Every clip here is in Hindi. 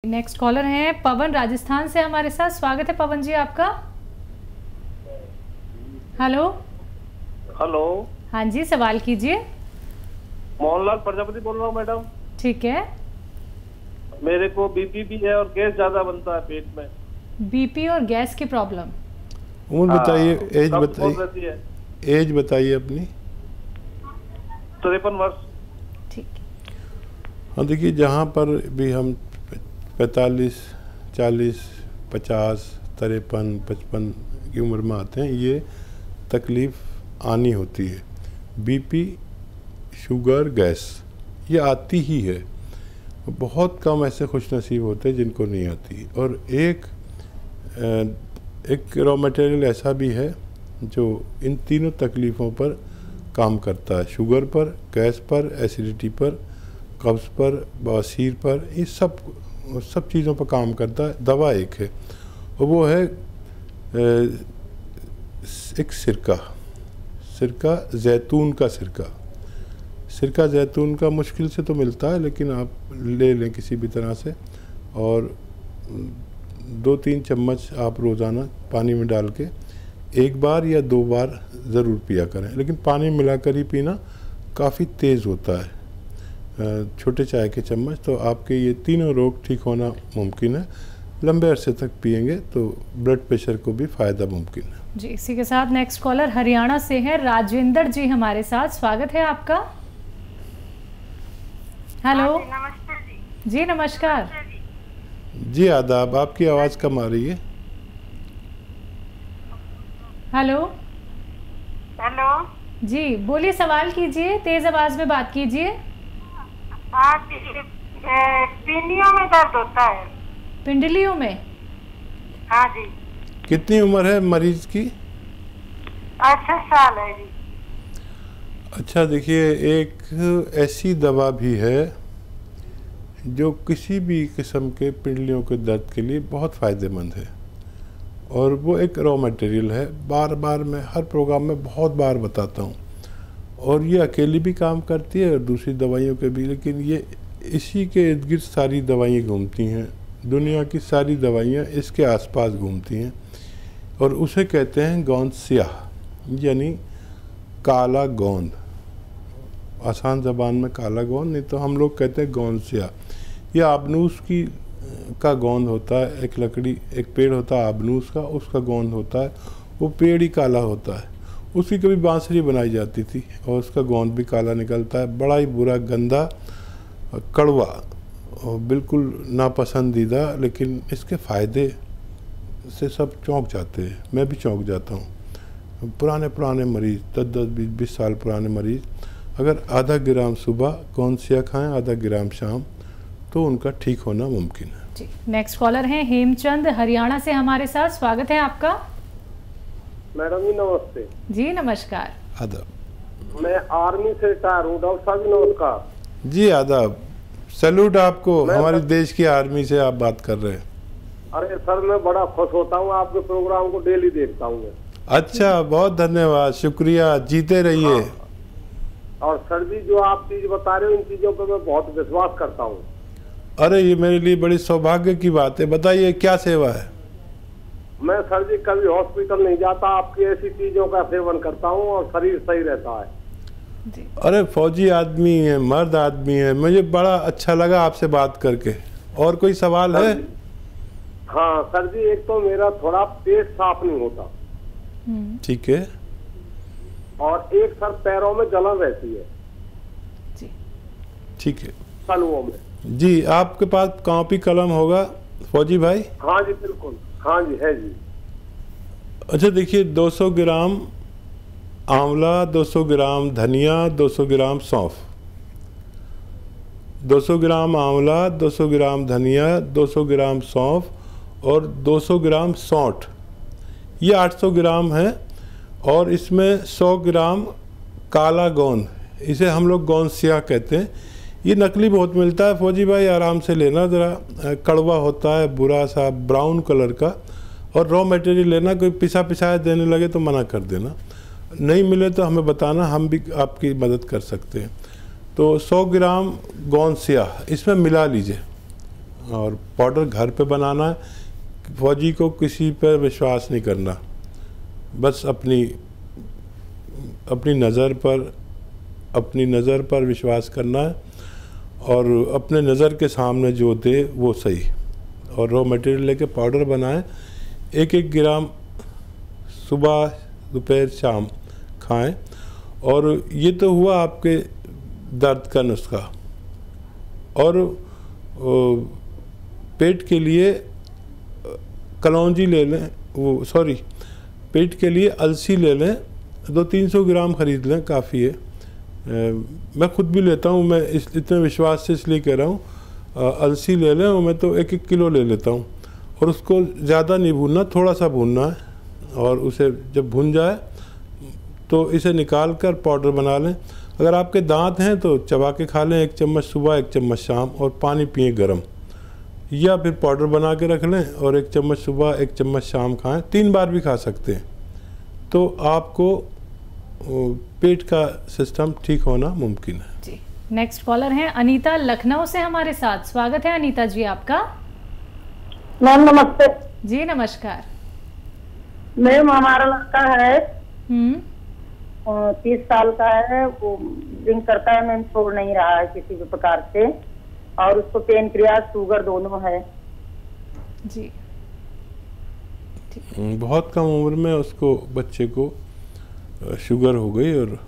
नेक्स्ट कॉलर हैं पवन राजस्थान से हमारे साथ। स्वागत है पवन जी आपका। Hello hello. हाँ जी, सवाल कीजिए। मोहनलाल प्रजापति बोल रहा हूँ मैडम। ठीक है। मेरे को बीपी भी है और गैस ज्यादा बनता है पेट में। बीपी और गैस की प्रॉब्लम। उम्र बताइए, एज कब बताइए, एज बताइए अपनी। 53 वर्ष। ठीक। हाँ देखिए, जहाँ पर भी हम 45, 40, 50, 53, 55 की उम्र में आते हैं, ये तकलीफ़ आनी होती है। बीपी, शुगर, गैस ये आती ही है। बहुत कम ऐसे खुशनसीब होते हैं जिनको नहीं आती। और एक रॉ मटेरियल ऐसा भी है जो इन तीनों तकलीफ़ों पर काम करता है, शुगर पर, गैस पर, एसिडिटी पर, कब्ज़ पर, बवासीर पर, ये सब चीज़ों पर काम करता है। दवा एक है और वो है एक सिरका जैतून का सिरका जैतून का मुश्किल से तो मिलता है, लेकिन आप ले लें किसी भी तरह से, और 2-3 चम्मच आप रोज़ाना पानी में डाल के 1 बार या 2 बार ज़रूर पिया करें, लेकिन पानी मिलाकर ही पीना काफ़ी तेज़ होता है, छोटे चाय के चम्मच। तो आपके ये तीनों रोग ठीक होना मुमकिन है। लंबे अरसे तक पिएंगे तो ब्लड प्रेशर को भी फ़ायदा मुमकिन है जी। इसी के साथ नेक्स्ट कॉलर हरियाणा से है राजेंद्र जी हमारे साथ। स्वागत है आपका। हेलो। नमस्ते जी नमस्कार। जी आदाब। आपकी आवाज़ कम आ रही है। हेलो। हेलो जी बोलिए, सवाल कीजिए, तेज आवाज में बात कीजिए। हाँ, पिंडियों में दर्द होता है। पिंडलियों में? हाँ जी। कितनी उम्र है मरीज की? 68 साल है जी। अच्छा देखिए, एक ऐसी दवा भी है जो किसी भी किस्म के पिंडलियों के दर्द के लिए बहुत फ़ायदेमंद है, और वो एक रॉ मटेरियल है। बार बार मैं हर प्रोग्राम में बहुत बार बताता हूँ, और ये अकेली भी काम करती है और दूसरी दवाइयों के भी, लेकिन ये इसी के इर्द गिर्द सारी दवाइयाँ घूमती हैं। दुनिया की सारी दवाइयाँ इसके आसपास घूमती हैं, और उसे कहते हैं गोंद स्याह, यानी काला गोंद। आसान ज़बान में काला गोंद, नहीं तो हम लोग कहते हैं गोंद स्याह। यह आबनूस का गोंद होता है। एक लकड़ी, एक पेड़ होता है आबनूस का, उसका गोंद होता है। वो पेड़ ही काला होता है। उसकी कभी बांसुरी बनाई जाती थी और उसका गोंद भी काला निकलता है। बड़ा ही बुरा, गंदा, कड़वा और बिल्कुल नापसंदीदा, लेकिन इसके फ़ायदे से सब चौंक जाते हैं। मैं भी चौंक जाता हूँ। पुराने मरीज़, 10-10, 20-20 साल पुराने मरीज़ अगर आधा ग्राम सुबह गोंद स्याह खाएँ, आधा ग्राम शाम, तो उनका ठीक होना मुमकिन है जी। नेक्स्ट कॉलर हैं हेमचंद हरियाणा से हमारे साथ। स्वागत है आपका। मैडम जी नमस्ते। जी नमस्कार। आदाब। मैं आर्मी से रिटायर हूँ। डॉक्टर साहब जी नमस्कार। जी आदाब। सैल्यूट आपको। हमारे देश की आर्मी से आप बात कर रहे हैं। अरे सर, मैं बड़ा खुश होता हूँ, आपके प्रोग्राम को डेली देखता हूँ। अच्छा, बहुत धन्यवाद, शुक्रिया, जीते रहिए। हाँ। और सर जी, जो आप चीज बता रहे हो, इन चीजों पर मैं बहुत विश्वास करता हूँ। अरे ये मेरे लिए बड़ी सौभाग्य की बात है। बताइए क्या सेवा है? मैं सर जी कभी हॉस्पिटल नहीं जाता, आपकी ऐसी चीजों का सेवन करता हूँ और शरीर सही रहता है जी। अरे फौजी आदमी है, मर्द आदमी है, मुझे बड़ा अच्छा लगा आपसे बात करके। और कोई सवाल है? हाँ सर जी, एक तो मेरा थोड़ा पेट साफ नहीं होता। ठीक है। और एक सर पैरों में जलन रहती है। जी। ठीक है। तलुओं में। जी, आपके पास कॉपी कलम होगा फौजी भाई? हाँ जी बिल्कुल। हाँ जी है जी। अच्छा देखिए, 200 ग्राम आंवला, 200 ग्राम धनिया, 200 ग्राम सौंफ, 200 ग्राम आंवला, 200 ग्राम धनिया, 200 ग्राम सौंफ और 200 ग्राम सौंठ, ये 800 ग्राम है। और इसमें 100 ग्राम काला गोंद, इसे हम लोग गोंद स्याह कहते हैं। ये नकली बहुत मिलता है फौजी भाई, आराम से लेना, ज़रा कड़वा होता है, बुरा सा ब्राउन कलर का। और रॉ मटेरियल लेना, कोई पिसाया देने लगे तो मना कर देना। नहीं मिले तो हमें बताना, हम भी आपकी मदद कर सकते हैं। तो 100 ग्राम गोंद स्याह इसमें मिला लीजिए, और पाउडर घर पे बनाना है। फौजी को किसी पर विश्वास नहीं करना, बस अपनी नज़र पर विश्वास करना है और अपने नज़र के सामने जो दे वो सही। और रॉ मटेरियल लेके पाउडर बनाएं, 1-1 ग्राम सुबह दोपहर शाम खाएं। और ये तो हुआ आपके दर्द का नुस्खा। और पेट के लिए कलौंजी ले लें, पेट के लिए अलसी ले लें, 200-300 ग्राम ख़रीद लें, काफ़ी है। मैं खुद भी लेता हूँ, मैं इतने विश्वास से इसलिए कह रहा हूँ। अलसी ले लें और मैं तो 1-1 किलो ले लेता हूँ। और उसको ज़्यादा नहीं भूनना, थोड़ा सा भूनना है। और उसे जब भुन जाए तो इसे निकाल कर पाउडर बना लें। अगर आपके दांत हैं तो चबा के खा लें, 1 चम्मच सुबह 1 चम्मच शाम, और पानी पिएं गर्म। या फिर पाउडर बना के रख लें और 1 चम्मच सुबह 1 चम्मच शाम खाएं, 3 बार भी खा सकते हैं। तो आपको पेट का सिस्टम ठीक होना मुमकिन है। जी, नेक्स्ट कॉलर हैं अनीता लखनऊ से हमारे साथ। स्वागत है अनीता जी आपका। मैम नमस्ते। जी नमस्कार। मैम हमारा लड़का है 30 साल का है, वो ड्रिंक करता है मैम, छोड़ नहीं रहा है किसी भी प्रकार से, और उसको पेनक्रियास शुगर दोनों है। जी, बहुत कम उम्र में उसको बच्चे को शुगर हो गई। और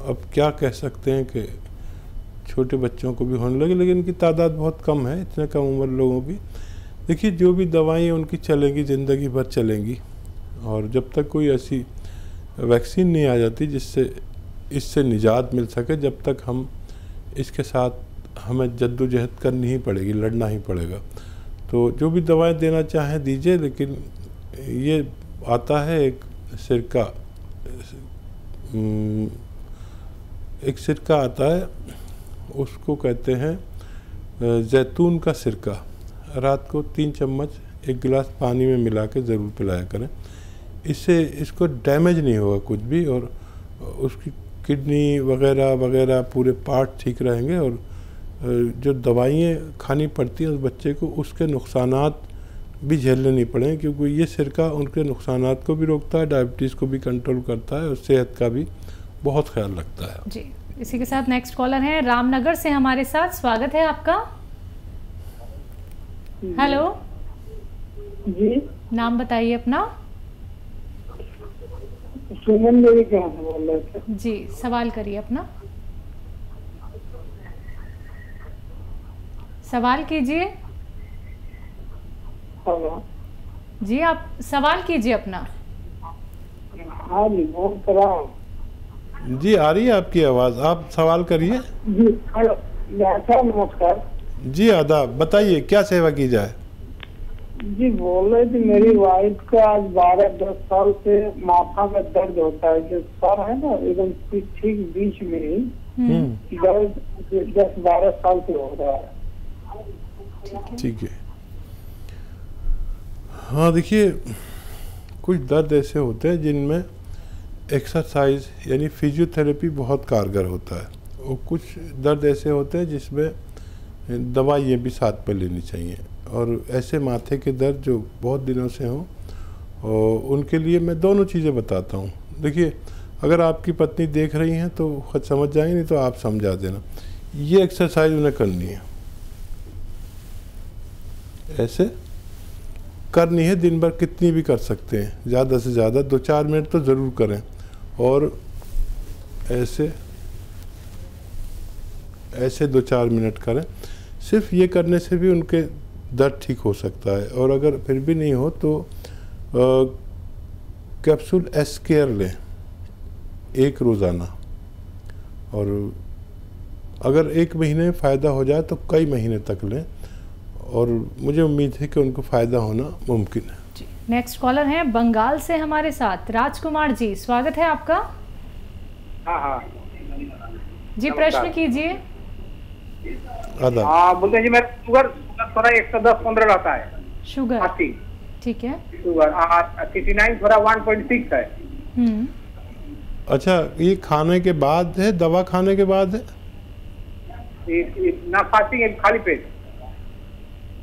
अब क्या कह सकते हैं कि छोटे बच्चों को भी होने लगे, लेकिन इनकी तादाद बहुत कम है, इतने कम उम्र लोगों की। देखिए, जो भी दवाएं उनकी चलेंगी, ज़िंदगी भर चलेंगी। और जब तक कोई ऐसी वैक्सीन नहीं आ जाती जिससे इससे निजात मिल सके, जब तक हम इसके साथ हमें जद्दोजहद करनी ही पड़ेगी, लड़ना ही पड़ेगा। तो जो भी दवाएं देना चाहें दीजिए, लेकिन ये आता है एक सिरका आता है, उसको कहते हैं जैतून का सिरका। रात को 3 चम्मच 1 गिलास पानी में मिला के ज़रूर पिलाया करें। इससे इसको डैमेज नहीं होगा कुछ भी, और उसकी किडनी वगैरह वगैरह पूरे पार्ट ठीक रहेंगे। और जो दवाइयाँ खानी पड़ती हैं उस बच्चे को, उसके नुकसानात भी झेलने नहीं पड़े, क्योंकि ये सिरका उनके नुकसानात को भी रोकता है, डायबिटीज़ को भी कंट्रोल करता है, और सेहत का भी बहुत ख्याल रखता है। जी, इसी के साथ नेक्स्ट कॉलर हैं रामनगर से हमारे साथ। स्वागत है आपका। हेलो जी, नाम बताइए अपना। सुमन देवी कहाँ से बोल रहे थे? जी, सवाल करिए अपना। सवाल कीजिए। हेलो जी, आप सवाल कीजिए अपना। हाँ जी, बोल कर रहा हूँ जी। आ रही है आपकी आवाज़, आप सवाल करिए। जी। हेलो नमस्कार जी, आदाब। बताइए क्या सेवा की जाए। जी, बोल रहे थे मेरी वाइफ का आज 12-10 साल से माथा में दर्द होता है, जो सर है ना एकदम ठीक बीच में ही दर्द 10-12 साल से हो रहा है। ठीक है। हाँ, देखिए, कुछ दर्द ऐसे होते हैं जिनमें एक्सरसाइज यानी फिजियोथेरेपी बहुत कारगर होता है, और कुछ दर्द ऐसे होते हैं जिसमें दवाइयाँ भी साथ में लेनी चाहिए। और ऐसे माथे के दर्द जो बहुत दिनों से हों, और उनके लिए मैं दोनों चीज़ें बताता हूँ। देखिए, अगर आपकी पत्नी देख रही हैं तो खुद समझ जाएंगे, नहीं तो आप समझा देना। ये एक्सरसाइज उन्हें करनी है, ऐसे करनी है, दिन भर कितनी भी कर सकते हैं, ज़्यादा से ज़्यादा 2-4 मिनट तो ज़रूर करें। और ऐसे 2-4 मिनट करें। सिर्फ ये करने से भी उनके दर्द ठीक हो सकता है। और अगर फिर भी नहीं हो तो कैप्सूल एस्केयर लें 1 रोज़ाना, और अगर 1 महीने में फ़ायदा हो जाए तो कई महीने तक लें, और मुझे उम्मीद है कि उनको फ़ायदा होना मुमकिन है। जी, नेक्स्ट कॉलर हैं बंगाल से हमारे साथ राजकुमार जी। स्वागत है आपका। हाँ जी, प्रश्न कीजिए। हाँ, बोलते हैं जी, मेरा शुगर थोड़ा 110-15 रहता है। शुगर 80। ठीक है। शुगर 69 थोड़ा 1.6 है। अच्छा, ये खाने के बाद है, दवा खाने के बाद है? ना फास्टिंग है, खाली पेट।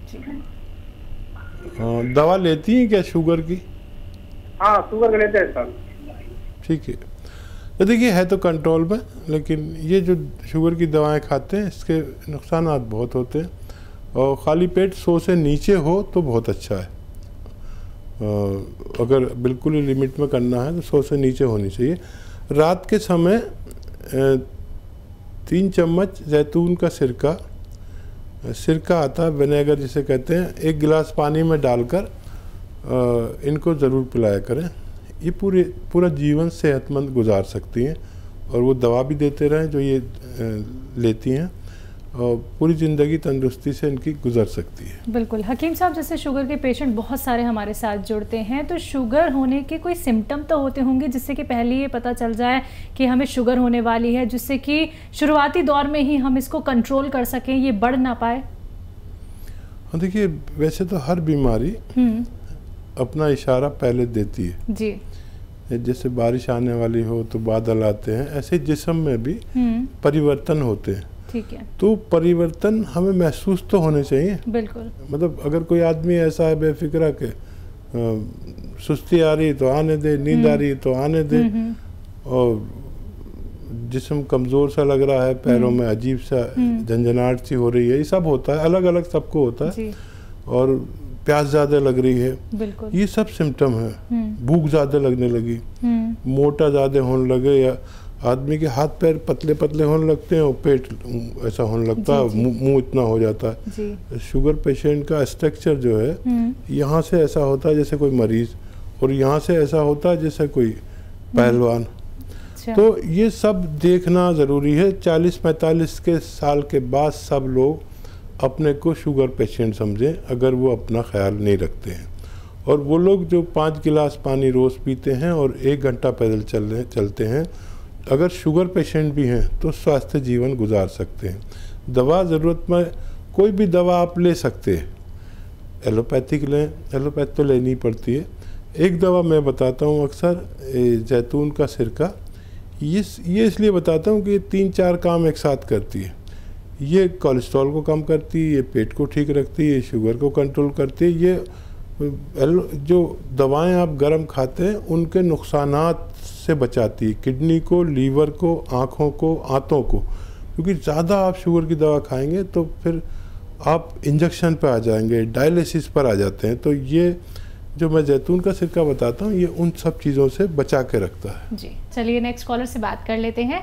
जी। दवा लेती हैं क्या शुगर की? हाँ, शुगर के लेते हैं सर। ठीक है, तो देखिए है तो कंट्रोल में, लेकिन ये जो शुगर की दवाएं खाते हैं इसके नुकसानात बहुत होते हैं। और खाली पेट 100 से नीचे हो तो बहुत अच्छा है। अगर बिल्कुल ही लिमिट में करना है तो 100 से नीचे होनी चाहिए। रात के समय 3 चम्मच जैतून का सिरका आता है, विनेगर जिसे कहते हैं, 1 गिलास पानी में डालकर इनको ज़रूर पिलाया करें। ये पूरा जीवन सेहतमंद गुजार सकती हैं और वो दवा भी देते रहें जो ये लेती हैं, और पूरी ज़िंदगी तंदुरुस्ती से इनकी गुजर सकती है। बिल्कुल। हकीम साहब, जैसे शुगर के पेशेंट बहुत सारे हमारे साथ जुड़ते हैं, तो शुगर होने के कोई सिम्टम तो होते होंगे जिससे कि पहले ये पता चल जाए कि हमें शुगर होने वाली है, जिससे कि शुरुआती दौर में ही हम इसको कंट्रोल कर सकें, ये बढ़ ना पाए? हाँ, देखिए वैसे तो हर बीमारी अपना इशारा पहले देती है जी। जैसे बारिश आने वाली हो तो बादल आते हैं, ऐसे जिस्म में भी परिवर्तन होते हैं। ठीक है। तो परिवर्तन हमें महसूस तो होने चाहिए। बिल्कुल। मतलब अगर कोई आदमी ऐसा है बेफिक्रा के सुस्ती आ रही तो आने दे, नींद आ रही तो आने दे, और जिस्म कमज़ोर सा लग रहा है, पैरों में अजीब सा झंझनाहट सी हो रही है, ये सब होता है, अलग अलग सबको होता है जी। और प्यास ज़्यादा लग रही है, बिल्कुल। ये सब सिम्टम है। भूख ज़्यादा लगने लगी, मोटा ज़्यादा होने लगे, या आदमी के हाथ पैर पतले पतले होने लगते हैं और पेट ऐसा होने लगता है, मुंह इतना हो जाता है जी। शुगर पेशेंट का स्ट्रक्चर जो है, यहाँ से ऐसा होता है जैसे कोई मरीज, और यहाँ से ऐसा होता है जैसे कोई पहलवान। तो ये सब देखना ज़रूरी है। 40-45 के साल के बाद सब लोग अपने को शुगर पेशेंट समझें, अगर वो अपना ख्याल नहीं रखते हैं। और वो लोग जो 5 गिलास पानी रोज़ पीते हैं और 1 घंटा पैदल चलते हैं, अगर शुगर पेशेंट भी हैं तो स्वास्थ्य जीवन गुजार सकते हैं। दवा ज़रूरत में कोई भी दवा आप ले सकते हैं, एलोपैथिक लें, एलोपैथ तो लेनी पड़ती है। एक दवा मैं बताता हूँ अक्सर, जैतून का सिरका, ये इसलिए बताता हूँ कि ये 3-4 काम एक साथ करती है। ये कोलेस्ट्रॉल को कम करती है, ये पेट को ठीक रखती है, ये शुगर को कंट्रोल करती है। ये जो दवाएं आप गरम खाते हैं उनके नुकसानात से बचाती है, किडनी को, लीवर को, आँखों को, आंतों को। क्योंकि ज़्यादा आप शुगर की दवा खाएंगे तो फिर आप इंजेक्शन पर आ जाएंगे, डायलिसिस पर आ जाते हैं। तो ये जो मैं जैतून का सिरका बताता हूँ, ये उन सब चीज़ों से बचा के रखता है जी। चलिए नेक्स्ट कॉलर से बात कर लेते हैं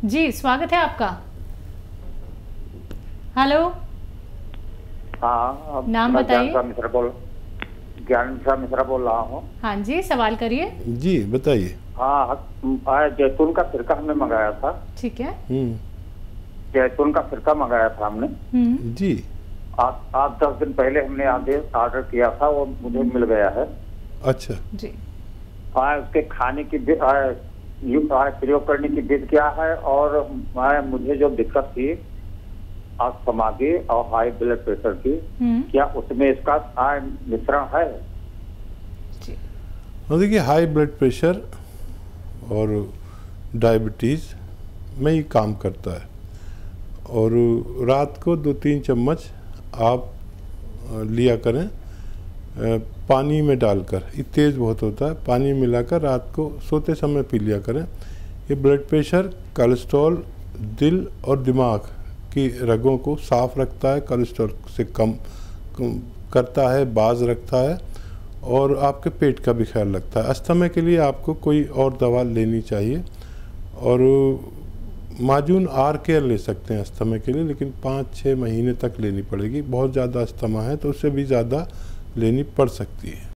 जी। स्वागत है आपका। हेलो। हाँ, नाम बताइए। ज्ञान मिश्रा बोल रहा हूँ। हाँ जी, सवाल करिए। जी बताइए। हाँ, जैतून का सिरका हमने मंगाया था। ठीक है। जैतून का सिरका मंगाया था हमने जी। आज 10 दिन पहले हमने ऑर्डर किया था, वो मुझे मिल गया है। अच्छा जी। उसके खाने की प्रयोग करने की विधि क्या है, और मुझे जो दिक्कत थी अस्थमा की और हाई ब्लड प्रेशर की, क्या उसमें इसका मिश्रण है? देखिए हाई ब्लड प्रेशर और डायबिटीज़ में ये काम करता है, और रात को 2-3 चम्मच आप लिया करें पानी में डालकर। ये तेज़ बहुत होता है, पानी मिलाकर रात को सोते समय पी लिया करें। ये ब्लड प्रेशर, कोलेस्ट्रॉल, दिल और दिमाग की रगों को साफ रखता है, कोलेस्ट्रॉल से कम करता है, बाज रखता है, और आपके पेट का भी ख्याल रखता है। अस्थमा के लिए आपको कोई और दवा लेनी चाहिए, और माजून आर केयर ले सकते हैं अस्थमा के लिए, लेकिन 5-6 महीने तक लेनी पड़ेगी। बहुत ज़्यादा अस्थमा है तो उससे भी ज़्यादा लेनी पड़ सकती है।